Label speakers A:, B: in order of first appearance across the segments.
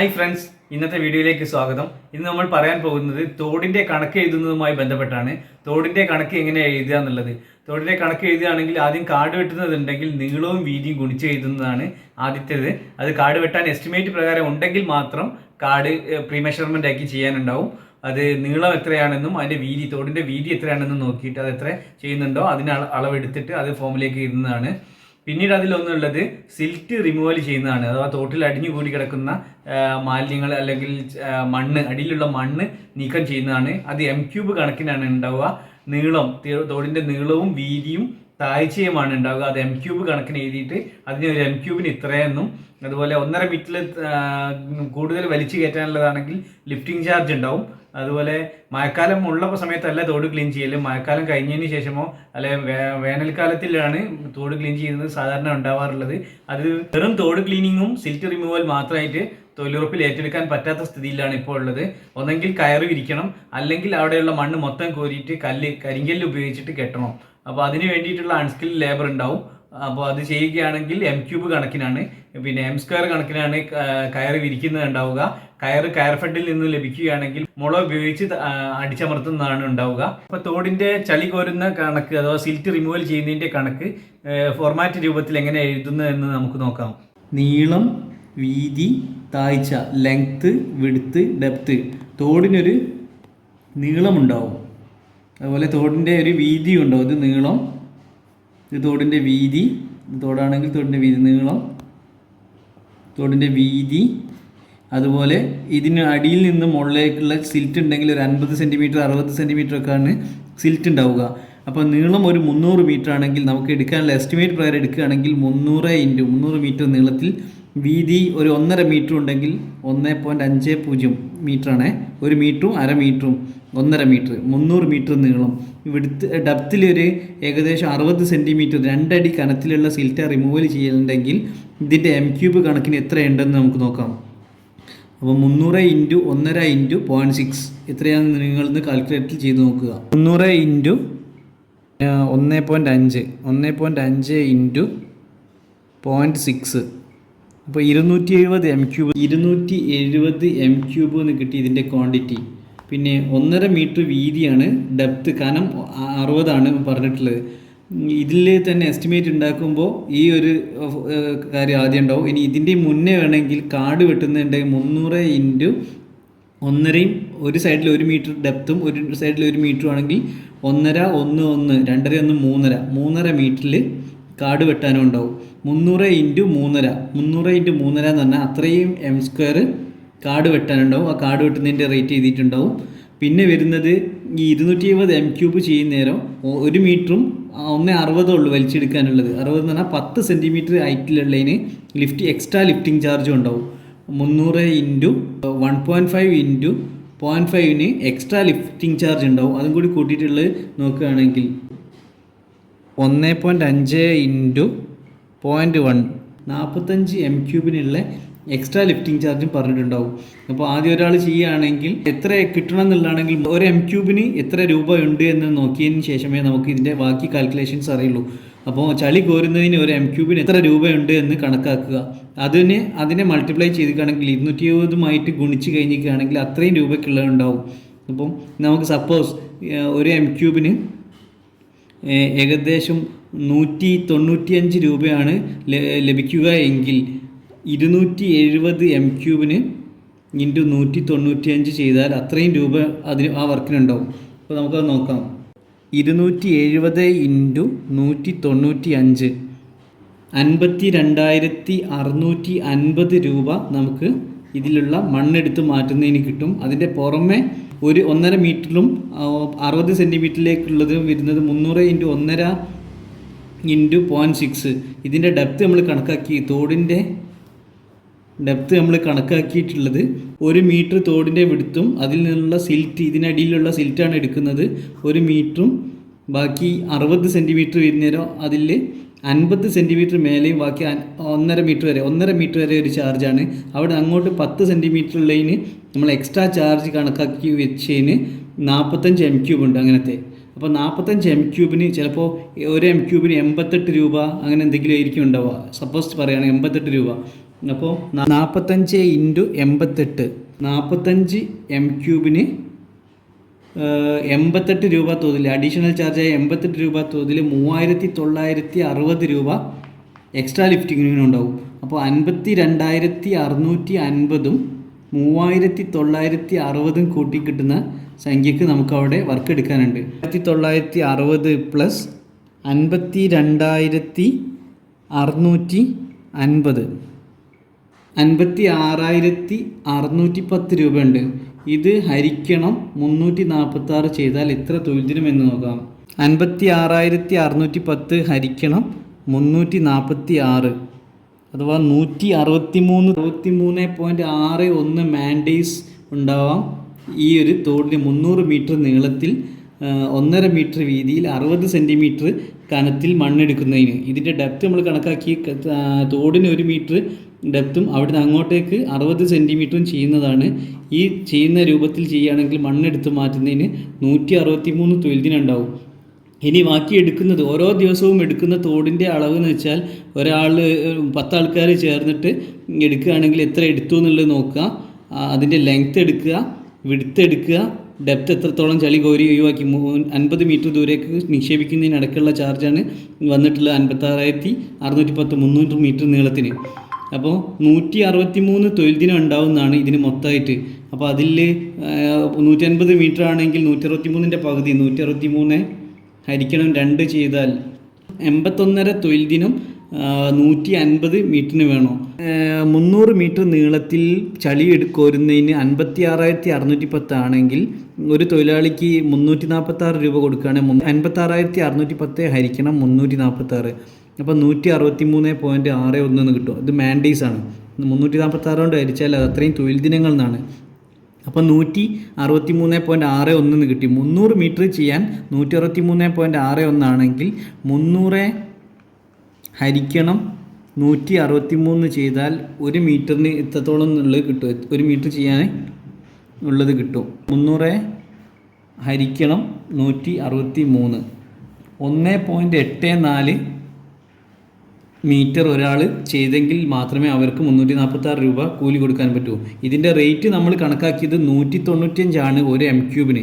A: Hi friends, ഇന്നത്തെ വീഡിയോയിലേക്ക് സ്വാഗതം. ഇന്ന് നമ്മൾ പറയാൻ പോകുന്നത് തോടിൻ്റെ കണക്ക് എഴുതുന്നതുമായി ബന്ധപ്പെട്ടാണ്. തോടിൻ്റെ കണക്ക് എങ്ങനെ എഴുതുക എന്നുള്ളത്. തോടിൻ്റെ കണക്ക് എഴുതുകയാണെങ്കിൽ ആദ്യം കാട് വെട്ടുന്നതുണ്ടെങ്കിൽ നീളവും വീതിയും ഗുണിച്ച് എഴുതുന്നതാണ് ആദ്യത്തേത്. അത് കാട് വെട്ടാൻ എസ്റ്റിമേറ്റ് പ്രകാരം ഉണ്ടെങ്കിൽ മാത്രം കാട് പ്രീ മെഷർമെൻ്റ് ആക്കി ചെയ്യാനുണ്ടാവും. അത് നീളം എത്രയാണെന്നും അതിൻ്റെ വീതി, തോടിൻ്റെ വീതി എത്രയാണെന്നും നോക്കിയിട്ട് അത് എത്ര ചെയ്യുന്നുണ്ടോ അതിന് അളവെടുത്തിട്ട് അത് ഫോമിലേക്ക് എഴുതുന്നതാണ്. പിന്നീട് അതിലൊന്നുള്ളത് സിൽറ്റ് റിമൂവൽ ചെയ്യുന്നതാണ്. അഥവാ തോട്ടിൽ അടിഞ്ഞുകൂടി കിടക്കുന്ന മാലിന്യങ്ങൾ അല്ലെങ്കിൽ മണ്ണ്, അടിയിലുള്ള മണ്ണ് നീക്കം ചെയ്യുന്നതാണ്. അത് M³ കണക്കിനാണ് ഉണ്ടാവുക. നീളം, തോടിൻ്റെ നീളവും വീതിയും താഴ്ചയുമാണ് ഉണ്ടാവുക. അത് M³ കണക്കിന് എഴുതിയിട്ട് അതിന് ഒരു M³ ഇത്രയെന്നും, അതുപോലെ 1.5 മീറ്ററിൽ കൂടുതൽ വലിച്ചു കയറ്റാനുള്ളതാണെങ്കിൽ ലിഫ്റ്റിംഗ് ചാർജ് ഉണ്ടാവും. അതുപോലെ മഴക്കാലം ഉള്ള സമയത്തല്ല തോട് ക്ലീൻ ചെയ്യൽ, മഴക്കാലം കഴിഞ്ഞതിന് ശേഷമോ അല്ലെങ്കിൽ വേനൽക്കാലത്തിലാണ് തോട് ക്ലീൻ ചെയ്യുന്നത് സാധാരണ ഉണ്ടാവാറുള്ളത്. അത് വെറും തോട് ക്ലീനിങ്ങും സിൽറ്റ് റിമൂവൽ മാത്രമായിട്ട് തൊഴിലുറപ്പിൽ ഏറ്റെടുക്കാൻ പറ്റാത്ത സ്ഥിതിയിലാണ് ഇപ്പോൾ ഉള്ളത്. ഒന്നെങ്കിൽ കയറ് വിരിക്കണം, അല്ലെങ്കിൽ അവിടെയുള്ള മണ്ണ് മൊത്തം കോരിയിട്ട് കരിങ്കല്ല് ഉപയോഗിച്ചിട്ട് കെട്ടണം. അപ്പോൾ അതിന് വേണ്ടിയിട്ടുള്ള അൺസ്കിൽഡ് ലേബർ ഉണ്ടാവും. അപ്പോൾ അത് ചെയ്യുകയാണെങ്കിൽ M³ കണക്കിനാണ്, പിന്നെ M² കണക്കിനാണ് കയറ് വിരിക്കുന്നത് ഉണ്ടാവുക. കയർ ഫെഡിൽ നിന്ന് ലഭിക്കുകയാണെങ്കിൽ മുള ഉപയോഗിച്ച് അടിച്ചമർത്തുന്നതാണ് ഉണ്ടാവുക. അപ്പോൾ തോടിൻ്റെ ചളി കോരുന്ന കണക്ക് അഥവാ സിൽറ്റ് റിമൂവൽ ചെയ്യുന്നതിൻ്റെ കണക്ക് ഫോർമാറ്റ് രൂപത്തിൽ എങ്ങനെ എഴുതുന്നത് എന്ന് നമുക്ക് നോക്കാം. നീളം, വീതി, താഴ്ച, ലെങ്ത്ത്, വിഡ്ത്ത്, ഡെപ്ത്ത്. തോടിനൊരു നീളമുണ്ടാവും, അതുപോലെ തോടിൻ്റെ ഒരു വീതി ഉണ്ടാവും. ഇത് നീളം, ഇത് തോടിൻ്റെ വീതി, തോടാണെങ്കിൽ തോടിൻ്റെ വീതി, നീളം, തോടിൻ്റെ വീതി. അതുപോലെ ഇതിന് അടിയിൽ നിന്ന് മുകളിലേക്കുള്ള സിൽറ്റ് ഉണ്ടെങ്കിൽ ഒരു 50 സെൻറ്റിമീറ്റർ 60 സെൻറ്റിമീറ്റർ ഒക്കെയാണ് സിൽറ്റ് ഉണ്ടാവുക. അപ്പോൾ നീളം ഒരു 300 മീറ്റർ ആണെങ്കിൽ നമുക്ക് എടുക്കാനുള്ള എസ്റ്റിമേറ്റ് പ്രകാരം എടുക്കുകയാണെങ്കിൽ 300 മീറ്റർ നീളത്തിൽ, വീതി ഒരു 1.5 മീറ്റർ ഉണ്ടെങ്കിൽ 1.50 മീറ്ററാണ്. 1 മീറ്ററും 1/2 മീറ്ററും 1.5 മീറ്റർ, 300 മീറ്റർ നീളം. ഇവിടുത്തെ ഡെപ്തിലൊരു ഏകദേശം 60 സെൻറ്റിമീറ്റർ 2 അടി കനത്തിലുള്ള സിൽറ്റ് റിമൂവൽ ചെയ്യുന്നുണ്ടെങ്കിൽ ഇതിൻ്റെ M³ കണക്കിന് എത്രയുണ്ടെന്ന് നമുക്ക് നോക്കാം. അപ്പോൾ 300 × 1.5 × 0.6 എത്രയാണെന്ന് നിങ്ങളിന്ന് കാൽക്കുലേറ്റ് ചെയ്ത് നോക്കുക. 300 × 1.5 × 0.6 അപ്പോൾ 270 M³. 270 M³ എന്ന് കിട്ടി ഇതിൻ്റെ ക്വാണ്ടിറ്റി. പിന്നെ 1.5 മീറ്റർ വീതിയാണ്, ഡെപ്ത് കനം 60 പറഞ്ഞിട്ടുള്ളത്. ഇതിൽ തന്നെ എസ്റ്റിമേറ്റ് ഉണ്ടാക്കുമ്പോൾ ഈ ഒരു കാര്യം ആദ്യം ഉണ്ടാവും. ഇനി ഇതിൻ്റെ മുന്നേ വേണമെങ്കിൽ കാട് വെട്ടുന്നുണ്ടെങ്കിൽ 300 × 1.5, ഒരു സൈഡിൽ 1 മീറ്റർ ഡെപ്തും ഒരു സൈഡിൽ 1 മീറ്റർ ആണെങ്കിൽ 1.5 1 1 2.5 1 3.5 മീറ്ററിൽ കാട് വെട്ടാനും ഉണ്ടാവും. 300 × 3.5 എന്ന് പറഞ്ഞാൽ അത്രയും M² കാട് വെട്ടാനുണ്ടാവും. ആ കാട് വെട്ടുന്നതിൻ്റെ റേറ്റ് എഴുതിയിട്ടുണ്ടാവും. പിന്നെ വരുന്നത് ഈ 270 M³ ചെയ്യുന്ന നേരം 1 മീറ്ററും 1.60 ഉള്ളൂ വലിച്ചെടുക്കാനുള്ളത്. 60 എന്ന് പറഞ്ഞാൽ 10 സെൻറ്റിമീറ്റർ ഹൈറ്റിലുള്ളതിന് എക്സ്ട്രാ ലിഫ്റ്റിംഗ് ചാർജും ഉണ്ടാവും. 300 × 1.5 × 0.5 എക്സ്ട്രാ ലിഫ്റ്റിംഗ് ചാർജ് ഉണ്ടാവും. അതും കൂടി കൂട്ടിയിട്ടുള്ളത് നോക്കുകയാണെങ്കിൽ 1.5 × 0.1 45 M³ എക്സ്ട്രാ ലിഫ്റ്റിംഗ് ചാർജും പറഞ്ഞിട്ടുണ്ടാവും. അപ്പോൾ ആദ്യം ഒരാൾ ചെയ്യുകയാണെങ്കിൽ എത്ര കിട്ടണം എന്നുള്ളതാണെങ്കിൽ ഒരു M³ എത്ര രൂപ ഉണ്ട് എന്ന് നോക്കിയതിന് ശേഷമേ നമുക്ക് ഇതിൻ്റെ ബാക്കി കാൽക്കുലേഷൻസ് അറിയുള്ളൂ. അപ്പോൾ ചളി കോരുന്നതിന് ഒരു M³ എത്ര രൂപയുണ്ട് എന്ന് കണക്കാക്കുക. അതിനെ മൾട്ടിപ്ലൈ ചെയ്തിട്ടാണെങ്കിൽ 270 ഗുണിച്ച് കഴിഞ്ഞിരിക്കുകയാണെങ്കിൽ അത്രയും രൂപയ്ക്കുള്ളതുണ്ടാവും. അപ്പം നമുക്ക് സപ്പോസ് ഒരു M³ ഏകദേശം 195 രൂപയാണ് ലഭിക്കുക എങ്കിൽ 270 M³ × 195 ചെയ്താൽ അത്രയും രൂപ ആ വർക്കിനുണ്ടാവും. അപ്പോൾ നമുക്കത് നോക്കാം. 270 × 195 52,650 രൂപ നമുക്ക് ഇതിലുള്ള മണ്ണെടുത്ത് മാറ്റുന്നതിന് കിട്ടും. അതിൻ്റെ പുറമെ ഒരു 1.5 മീറ്ററിലും 60 സെൻറ്റിമീറ്ററിലേക്കുള്ളത് വരുന്നത് 300 × 1.5 × 0.6. ഇതിൻ്റെ ഡെപ്ത് നമ്മൾ കണക്കാക്കി, തോടിൻ്റെ ഡെപ്ത് നമ്മൾ കണക്കാക്കിയിട്ടുള്ളത് 1 മീറ്റർ തോടിൻ്റെ വിടുത്തും അതിൽ നിന്നുള്ള സിൽറ്റ്, ഇതിനടിയിലുള്ള സിൽറ്റാണ് എടുക്കുന്നത്. 1 മീറ്ററും ബാക്കി 60 സെൻറ്റിമീറ്റർ വരുന്നേരം അതിൽ 50 സെൻറ്റിമീറ്റർ മേലെയും ബാക്കി 1.5 മീറ്റർ വരെ ഒരു ചാർജാണ്. അവിടെ അങ്ങോട്ട് 10 സെൻറ്റിമീറ്റർ ഉള്ളതിന് നമ്മൾ എക്സ്ട്രാ ചാർജ് കണക്കാക്കി വെച്ചതിന് 45 M³ ഉണ്ട് അങ്ങനത്തെ. അപ്പോൾ 45 M³ ചിലപ്പോൾ ഒരു M³ 88 രൂപ അങ്ങനെ എന്തെങ്കിലും ആയിരിക്കും ഉണ്ടാവുക. സപ്പോസ് പറയുകയാണെങ്കിൽ 88 രൂപ. അപ്പോൾ 45 × 88 45 m3 88 രൂപ തോതിൽ അഡീഷണൽ ചാർജായ 88 രൂപ തോതിൽ 3960 രൂപ എക്സ്ട്രാ ലിഫ്റ്റിങ്ങിനുണ്ടാവും. അപ്പോൾ 52,650 3960 കൂട്ടി കിട്ടുന്ന സംഖ്യക്ക് നമുക്ക് അവിടെ വർക്ക് എടുക്കാനുണ്ട്. 1960 പ്ലസ് 52,650 56,610 രൂപയുണ്ട്. ഇത് ഹരിക്കണം 346 ചെയ്താൽ എത്ര തൊഴിൽ ദിനം എന്ന് നോക്കാം. 56,610 ഹരിക്കണം 346 അഥവാ 163.61 മാൻ ഡേയ്സ് ഉണ്ടാവാം ഈ ഒരു തോടിന് 300 മീറ്റർ നീളത്തിൽ 1.5 മീറ്റർ വീതിയിൽ 60 സെൻറ്റിമീറ്റർ കനത്തിൽ മണ്ണെടുക്കുന്നതിന്. ഇതിൻ്റെ ഡെപ്ത് നമ്മൾ കണക്കാക്കി തോടിന് 1 മീറ്റർ ഡെപ്തും അവിടുന്ന് അങ്ങോട്ടേക്ക് 60 സെൻറ്റിമീറ്ററും ചെയ്യുന്നതാണ്. ഈ ചെയ്യുന്ന രൂപത്തിൽ ചെയ്യുകയാണെങ്കിൽ മണ്ണെടുത്ത് മാറ്റുന്നതിന് 163 തൊഴിൽ ദിനം ഉണ്ടാവും. ഇനി ബാക്കി എടുക്കുന്നത് ഓരോ ദിവസവും എടുക്കുന്ന തോടിൻ്റെ അളവ് എന്ന് വെച്ചാൽ ഒരാൾ 10 ആൾക്കാർ ചേർന്നിട്ട് എടുക്കുകയാണെങ്കിൽ എത്ര എടുത്തു എന്നുള്ളത് നോക്കുക. അതിൻ്റെ ലെങ്ത്ത് എടുക്കുക, വിഡ്ത്ത് എടുക്കുക, ഡെപ്ത് എത്രത്തോളം ചളി കോരി ഒഴിവാക്കി 50 മീറ്റർ ദൂരേക്ക് നിക്ഷേപിക്കുന്നതിനടക്കുള്ള ചാർജാണ് വന്നിട്ടുള്ളത് 56,610 300 മീറ്റർ നീളത്തിന്. അപ്പോൾ 163 തൊഴിൽ ദിനം ഉണ്ടാവുന്നതാണ് ഇതിന് മൊത്തമായിട്ട്. അപ്പോൾ അതിൽ 150 മീറ്റർ ആണെങ്കിൽ 163ൻ്റെ പകുതി 163 ഹരിക്കണം 2 ചെയ്താൽ 81.5 തൊഴിൽ ദിനം 150 മീറ്ററിന് വേണം. 300 മീറ്റർ നീളത്തിൽ ചളി കോരുന്നതിന് 56,610 ആണെങ്കിൽ ഒരു തൊഴിലാളിക്ക് 346 രൂപ കൊടുക്കുകയാണെങ്കിൽ 56,610 ഹരിക്കണം 346 അപ്പോൾ 163.61 എന്ന് കിട്ടും. ഇത് മാൻഡേയ്സ് ആണ്. 346 കൊണ്ട് ഹരിച്ചാൽ അത് അത്രയും തൊഴിൽ ദിനങ്ങൾ എന്നാണ്. അപ്പോൾ 163.61 എന്ന് കിട്ടി. 300 മീറ്റർ ചെയ്യാൻ 163.61 ആണെങ്കിൽ 300 ഹരിക്കണം 163 ചെയ്താൽ 1 മീറ്ററിന് ഇത്രത്തോളം ഉള്ളത് കിട്ടും. 1 മീറ്റർ ചെയ്യാൻ ഉള്ളത് കിട്ടും. 300 ഹരിക്കണം 163 1.84 മീറ്റർ ഒരാൾ ചെയ്തെങ്കിൽ മാത്രമേ അവർക്ക് 346 രൂപ കൂലി കൊടുക്കാൻ പറ്റൂ. ഇതിൻ്റെ റേറ്റ് നമ്മൾ കണക്കാക്കിയത് 195 ആണ് ഒരു m3.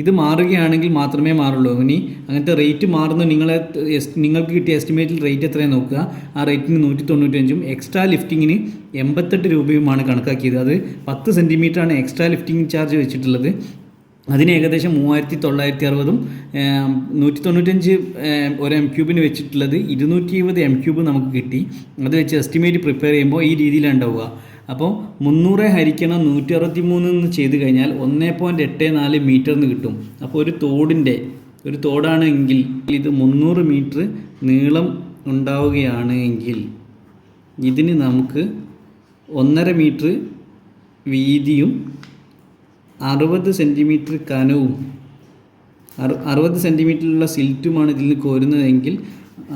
A: ഇത് മാറുകയാണെങ്കിൽ മാത്രമേ മാറുള്ളൂ. ഇനി അങ്ങനത്തെ റേറ്റ് മാറുന്ന നിങ്ങൾക്ക് കിട്ടിയ എസ്റ്റിമേറ്റിൽ റേറ്റ് എത്രയാണ് നോക്കുക. ആ റേറ്റിന് 195ഉം എക്സ്ട്രാ ലിഫ്റ്റിങ്ങിന് 88 രൂപയുമാണ് കണക്കാക്കിയത്. അത് 10 സെൻറ്റിമീറ്ററാണ് എക്സ്ട്രാ ലിഫ്റ്റിംഗ് ചാർജ് വെച്ചിട്ടുള്ളത്. അതിന് ഏകദേശം 3,960ഉം 195 ഒരു m3 വെച്ചിട്ടുള്ളത് 220 m3 നമുക്ക് കിട്ടി. അത് വെച്ച് എസ്റ്റിമേറ്റ് പ്രിപ്പയർ ചെയ്യുമ്പോൾ ഈ രീതിയിലാണ് ഉണ്ടാവുക. അപ്പോൾ 300 ഹരിക്കണം 163 എന്ന് ചെയ്ത് കഴിഞ്ഞാൽ 1.84 മീറ്റർ എന്ന് കിട്ടും. അപ്പോൾ ഒരു തോടാണെങ്കിൽ ഇത് 300 മീറ്റർ നീളം ഉണ്ടാവുകയാണ് എങ്കിൽ ഇതിന് നമുക്ക് 1.5 മീറ്റർ വീതിയും 60 സെൻറ്റിമീറ്റർ കനവും 60 സെൻറ്റിമീറ്ററിലുള്ള സിൽറ്റുമാണ് ഇതിൽ നിന്ന് കോരുന്നതെങ്കിൽ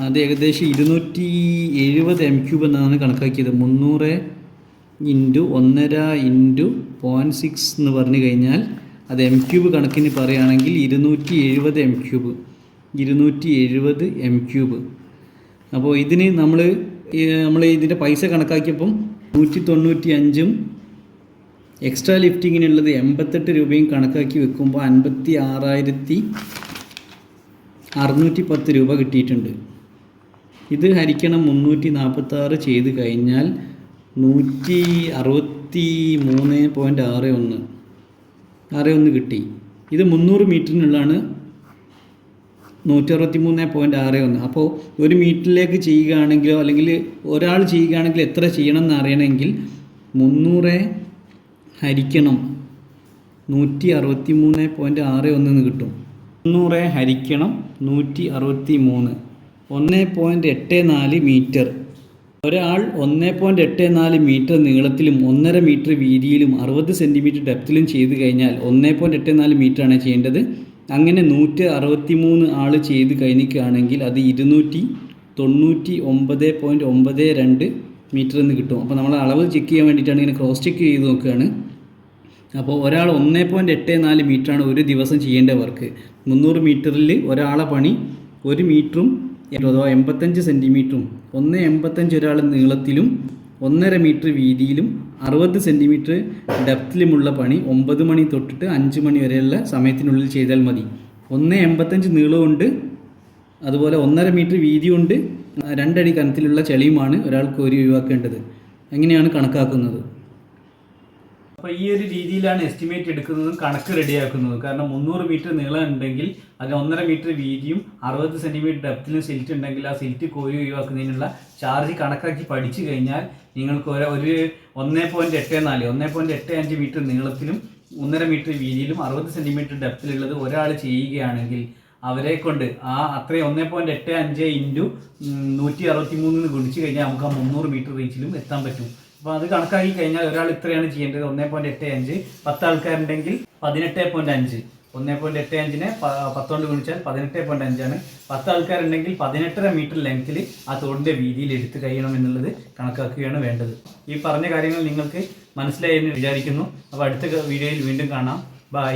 A: അത് ഏകദേശം 270 m3 എന്നാണ് കണക്കാക്കിയത്. 300 × 1.5 × 0.6 എന്ന് പറഞ്ഞു കഴിഞ്ഞാൽ അത് m3 കണക്കിന് പറയുകയാണെങ്കിൽ 270 m3. അപ്പോൾ ഇതിന് നമ്മൾ ഇതിൻ്റെ പൈസ കണക്കാക്കിയപ്പം 195ഉം എക്സ്ട്രാ ലിഫ്റ്റിങ്ങിനുള്ളത് 88 രൂപയും കണക്കാക്കി വെക്കുമ്പോൾ 56,610 രൂപ കിട്ടിയിട്ടുണ്ട്. ഇത് ഹരിക്കണം 346 ചെയ്ത് കഴിഞ്ഞാൽ 163.61 കിട്ടി. ഇത് 300 മീറ്ററിനുള്ളതാണ് 163.61. അപ്പോൾ ഒരു മീറ്ററിലേക്ക് ചെയ്യുകയാണെങ്കിലോ അല്ലെങ്കിൽ ഒരാൾ ചെയ്യുകയാണെങ്കിൽ എത്ര ചെയ്യണം എന്ന് അറിയണമെങ്കിൽ 300 ഹരിക്കണം 163.61 എന്ന് കിട്ടും. 300 ഹരിക്കണം 163 1.84 മീറ്റർ. ഒരാൾ 1.84 മീറ്റർ നീളത്തിലും 1.5 മീറ്റർ വീതിയിലും 60 സെൻറ്റിമീറ്റർ ഡെപ്തിലും ചെയ്ത് കഴിഞ്ഞാൽ 1.84 മീറ്ററാണ് ചെയ്യേണ്ടത്. അങ്ങനെ 163 ആൾ ചെയ്ത് കഴിഞ്ഞിട്ടാണെങ്കിൽ അത് 299.92 മീറ്റർ എന്ന് കിട്ടും. അപ്പോൾ നമ്മൾ അളവ് ചെക്ക് ചെയ്യാൻ വേണ്ടിയിട്ടാണ് ഇങ്ങനെ ക്രോസ് ചെക്ക് ചെയ്ത് നോക്കുകയാണ്. അപ്പോൾ ഒരാൾ 1.84 മീറ്ററാണ് ഒരു ദിവസം ചെയ്യേണ്ട വർക്ക്. 300 മീറ്ററിൽ ഒരാളെ പണി 1 മീറ്ററും അഥവാ 85 സെൻറ്റിമീറ്ററും 1.85 ഒരാൾ നീളത്തിലും
B: 1.5 മീറ്റർ വീതിയിലും 60 സെൻറ്റിമീറ്റർ ഡെപ്തിലുമുള്ള പണി 9 മണി തൊട്ടിട്ട് 5 മണി വരെയുള്ള സമയത്തിനുള്ളിൽ ചെയ്താൽ മതി. 1.85 നീളമുണ്ട്, അതുപോലെ 1.5 മീറ്റർ വീതിയുണ്ട്, 2 അടി കനത്തിലുള്ള ചെളിയുമാണ് ഒരാൾ കോരി ഒഴിവാക്കേണ്ടത്. എങ്ങനെയാണ് കണക്കാക്കുന്നത്?
A: അപ്പോൾ ഈ ഒരു രീതിയിലാണ് എസ്റ്റിമേറ്റ് എടുക്കുന്നതും കണക്ക് റെഡിയാക്കുന്നതും. കാരണം 300 മീറ്റർ നീളം ഉണ്ടെങ്കിൽ അതിന് 1.5 മീറ്റർ വീതിയും 60 സെൻറ്റിമീറ്റർ ഡെപ്തിലും സിൽറ്റ് ഉണ്ടെങ്കിൽ ആ സിൽറ്റ് കോരി ഒഴിവാക്കുന്നതിനുള്ള ചാർജ് കണക്കാക്കി പഠിച്ചു കഴിഞ്ഞാൽ നിങ്ങൾക്ക് ഒരു 1.85 മീറ്റർ നീളത്തിലും 1.5 മീറ്റർ വീതിയിലും 60 സെൻറ്റിമീറ്റർ ഡെപ്തിലുള്ളത് ഒരാൾ ചെയ്യുകയാണെങ്കിൽ അവരെ കൊണ്ട് ആ അത്രയും 1.85 ഇൻറ്റു 163 ഗുണിച്ച് കഴിഞ്ഞാൽ നമുക്ക് ആ 300 മീറ്റർ റീച്ചിലും എത്താൻ പറ്റും. അപ്പോൾ അത് കണക്കാക്കി കഴിഞ്ഞാൽ ഒരാൾ ഇത്രയാണ് ചെയ്യേണ്ടത്. 1.85, 10 ആൾക്കാരുണ്ടെങ്കിൽ 18.5, 1.85നെ 10 കൊണ്ട് ഗുണിച്ചാൽ 18.5 ആണ്. 10 ആൾക്കാരുണ്ടെങ്കിൽ 18.5 മീറ്റർ ലെങ്ത്തിൽ ആ തോടിൻ്റെ വീതിയിൽ എടുത്ത് കഴിയണം എന്നുള്ളത് കണക്കാക്കുകയാണ് വേണ്ടത്. ഈ പറഞ്ഞ കാര്യങ്ങൾ നിങ്ങൾക്ക് മനസ്സിലായി എന്ന് വിചാരിക്കുന്നു. അപ്പോൾ അടുത്ത വീഡിയോയിൽ വീണ്ടും കാണാം. ബൈ.